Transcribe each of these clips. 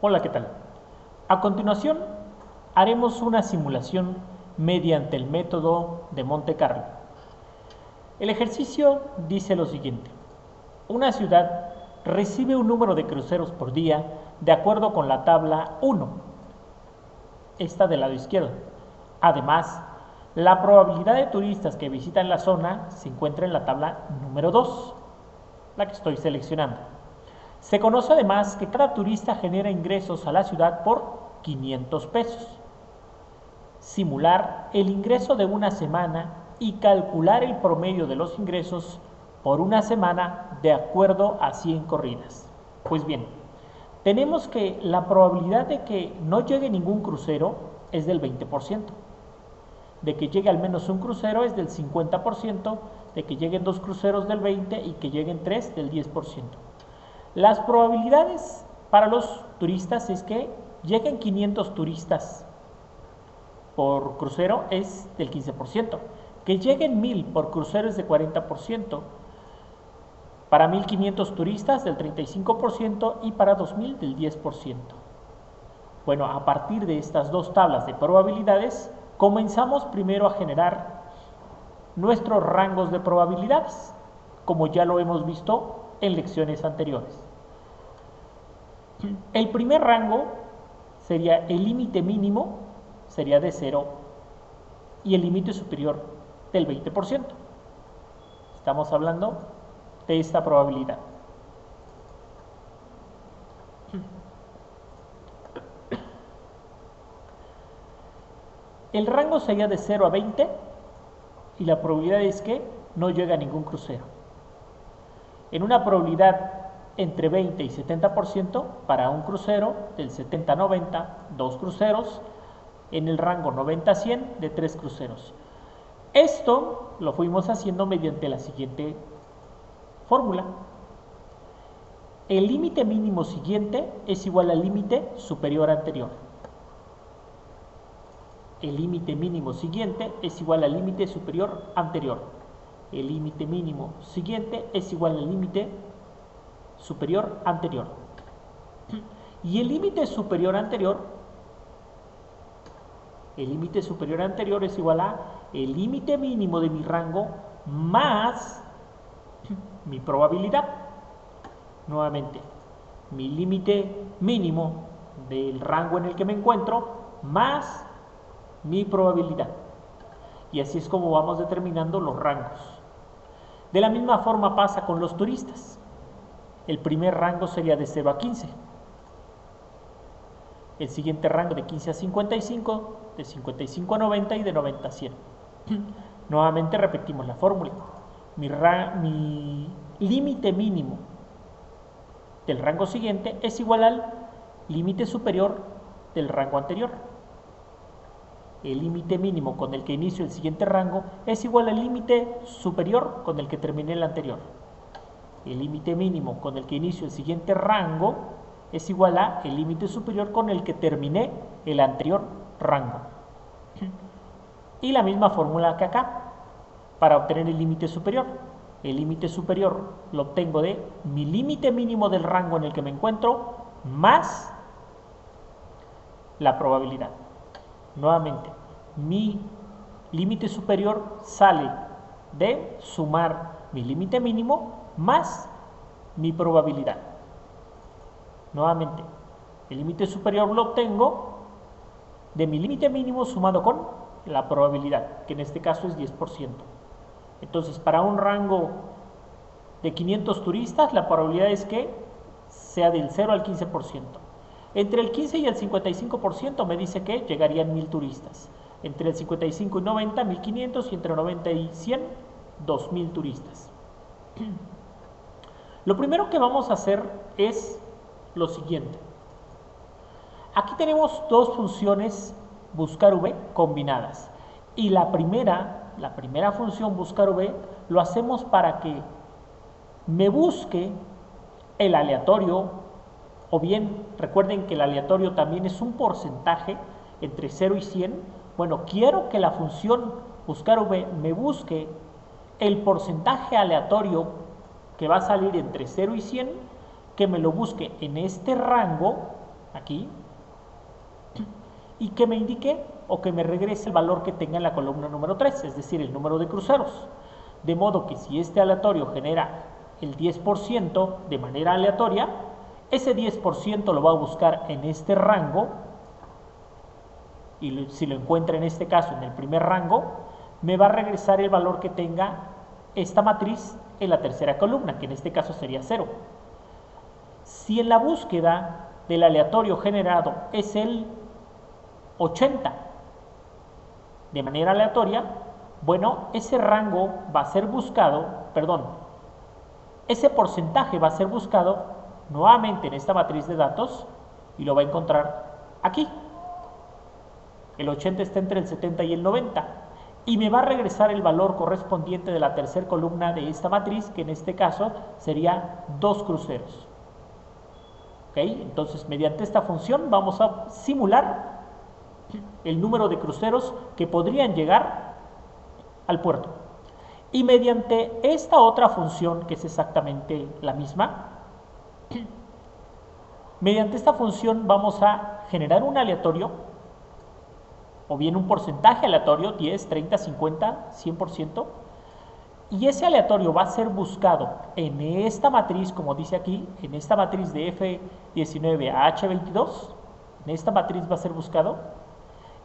Hola, ¿qué tal? A continuación, haremos una simulación mediante el método de Monte Carlo. El ejercicio dice lo siguiente. Una ciudad recibe un número de cruceros por día de acuerdo con la tabla 1, esta del lado izquierdo. Además, la probabilidad de turistas que visitan la zona se encuentra en la tabla número 2, la que estoy seleccionando. Se conoce además que cada turista genera ingresos a la ciudad por 500 pesos. Simular el ingreso de una semana y calcular el promedio de los ingresos por una semana de acuerdo a 100 corridas. Pues bien, tenemos que la probabilidad de que no llegue ningún crucero es del 20%, de que llegue al menos un crucero es del 50%, de que lleguen 2 cruceros del 20% y que lleguen 3 del 10%. Las probabilidades para los turistas es que lleguen 500 turistas por crucero es del 15%, que lleguen 1000 por crucero es de 40%, para 1500 turistas del 35% y para 2000 del 10%. Bueno, a partir de estas dos tablas de probabilidades, comenzamos primero a generar nuestros rangos de probabilidades, como ya lo hemos visto en lecciones anteriores. El primer rango sería el límite mínimo, sería de 0, y el límite superior del 20%. Estamos hablando de esta probabilidad. El rango sería de 0 a 20 y la probabilidad es que no llegue a ningún crucero. En una probabilidad entre 20 y 70% para un crucero, del 70 a 90, 2 cruceros, en el rango 90 a 100 de 3 cruceros. Esto lo fuimos haciendo mediante la siguiente fórmula. El límite mínimo siguiente es igual al límite superior anterior. El límite mínimo siguiente es igual al límite superior anterior. El límite mínimo siguiente es igual al límite superior anterior. Y el límite superior anterior es igual a el límite mínimo de mi rango más mi probabilidad. Nuevamente, mi límite mínimo del rango en el que me encuentro más mi probabilidad. Y así es como vamos determinando los rangos. De la misma forma pasa con los turistas. El primer rango sería de 0 a 15. El siguiente rango de 15 a 55, de 55 a 90 y de 90 a 100. Nuevamente repetimos la fórmula. Mi límite mínimo del rango siguiente es igual al límite superior del rango anterior. El límite mínimo con el que inicio el siguiente rango es igual al límite superior con el que terminé el anterior. El límite mínimo con el que inicio el siguiente rango es igual a el límite superior con el que terminé el anterior rango. Y la misma fórmula que acá, para obtener el límite superior. El límite superior lo obtengo de mi límite mínimo del rango en el que me encuentro más la probabilidad. Nuevamente, mi límite superior sale de sumar mi límite mínimo más mi probabilidad. Nuevamente, el límite superior lo obtengo de mi límite mínimo sumado con la probabilidad, que en este caso es 10%. Entonces, para un rango de 500 turistas, la probabilidad es que sea del 0 al 15%. Entre el 15 y el 55% me dice que llegarían 1000 turistas. Entre el 55 y 90, 1500, y entre 90 y 100, 2000 turistas. Lo primero que vamos a hacer es lo siguiente. Aquí tenemos dos funciones buscar v combinadas. Y la primera función buscar v lo hacemos para que me busque el aleatorio, o bien recuerden que el aleatorio también es un porcentaje entre 0 y 100. Bueno, quiero que la función buscar v me busque el porcentaje aleatorio que va a salir entre 0 y 100, que me lo busque en este rango aquí, y que me indique o que me regrese el valor que tenga en la columna número 3, es decir, el número de cruceros. De modo que si este aleatorio genera el 10% de manera aleatoria, ese 10% lo va a buscar en este rango, y si lo encuentra en este caso en el primer rango, me va a regresar el valor que tenga esta matriz en la tercera columna, que en este caso sería 0. Si en la búsqueda del aleatorio generado es el 80 de manera aleatoria, bueno, ese rango va a ser buscado, ese porcentaje va a ser buscado nuevamente en esta matriz de datos y lo va a encontrar aquí. El 80 está entre el 70 y el 90 y me va a regresar el valor correspondiente de la tercera columna de esta matriz, que en este caso sería 2 cruceros. ¿Ok? Entonces, mediante esta función vamos a simular el número de cruceros que podrían llegar al puerto. Y mediante esta otra función, que es exactamente la misma, mediante esta función vamos a generar un aleatorio, o bien un porcentaje aleatorio, 10, 30, 50, 100%, y ese aleatorio va a ser buscado en esta matriz, como dice aquí, en esta matriz de F19 a H22, en esta matriz va a ser buscado,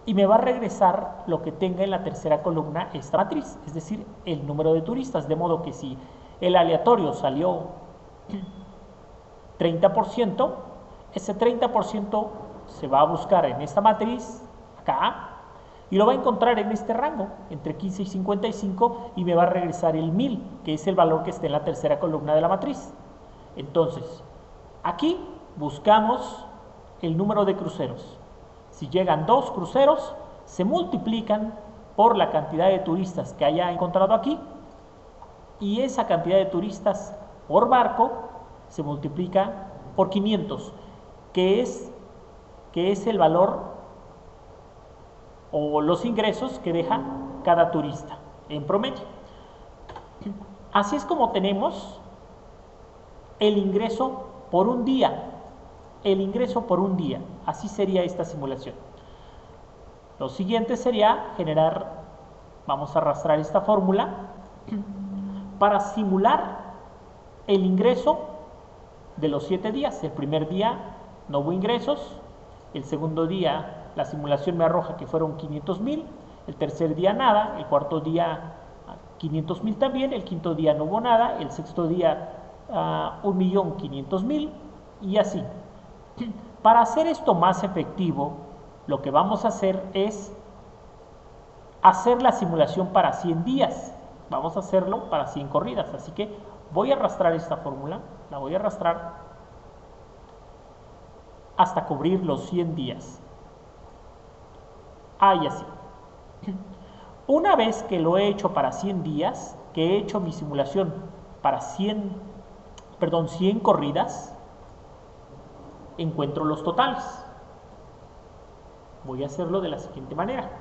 y me va a regresar lo que tenga en la tercera columna esta matriz, es decir, el número de turistas, de modo que si el aleatorio salió 30%, ese 30% se va a buscar en esta matriz, acá, y lo va a encontrar en este rango, entre 15 y 55, y me va a regresar el 1000, que es el valor que está en la tercera columna de la matriz. Entonces, aquí buscamos el número de cruceros. Si llegan 2 cruceros, se multiplican por la cantidad de turistas que haya encontrado aquí, y esa cantidad de turistas por barco se multiplica por 500, que es el valor o los ingresos que deja cada turista en promedio. Así es como tenemos el ingreso por un día. El ingreso por un día. Así sería esta simulación. Lo siguiente sería generar, vamos a arrastrar esta fórmula para simular el ingreso de los 7 días. El primer día no hubo ingresos, el segundo día la simulación me arroja que fueron 500,000, el tercer día nada, el cuarto día 500,000 también, el quinto día no hubo nada, el sexto día 1,500,000 y así. Para hacer esto más efectivo, lo que vamos a hacer es hacer la simulación para 100 días. Vamos a hacerlo para 100 corridas, así que voy a arrastrar esta fórmula, la voy a arrastrar hasta cubrir los 100 días. Y así. Una vez que lo he hecho para 100 días, que he hecho mi simulación para 100 corridas, encuentro los totales. Voy a hacerlo de la siguiente manera.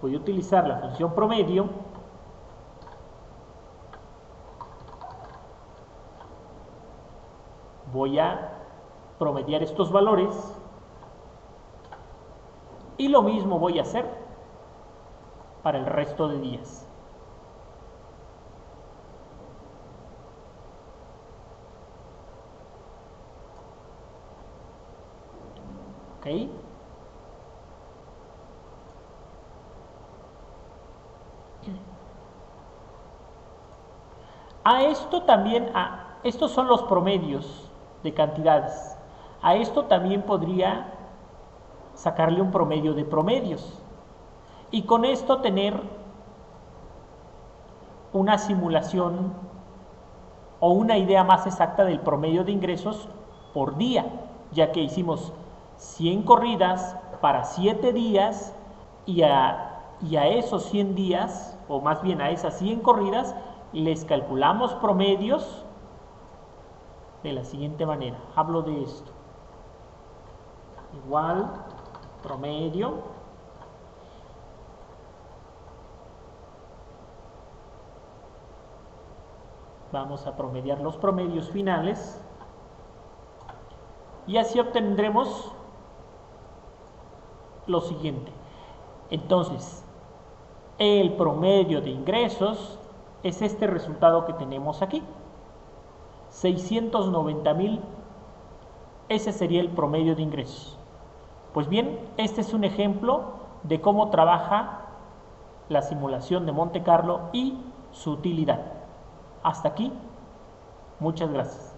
Voy a utilizar la función promedio. Voy a promediar estos valores y lo mismo voy a hacer para el resto de días. ¿Ok? A esto también, estos son los promedios de cantidades. A esto también podría sacarle un promedio de promedios y con esto tener una simulación o una idea más exacta del promedio de ingresos por día, ya que hicimos 100 corridas para 7 días y a esos 100 días, o más bien a esas 100 corridas, les calculamos promedios de la siguiente manera. Hablo de esto. Igual promedio Vamos a promediar los promedios finales y así obtendremos lo siguiente. Entonces, el promedio de ingresos es este resultado que tenemos aquí, 690,000. Ese sería el promedio de ingresos. Pues bien, este es un ejemplo de cómo trabaja la simulación de Monte Carlo y su utilidad. Hasta aquí, muchas gracias.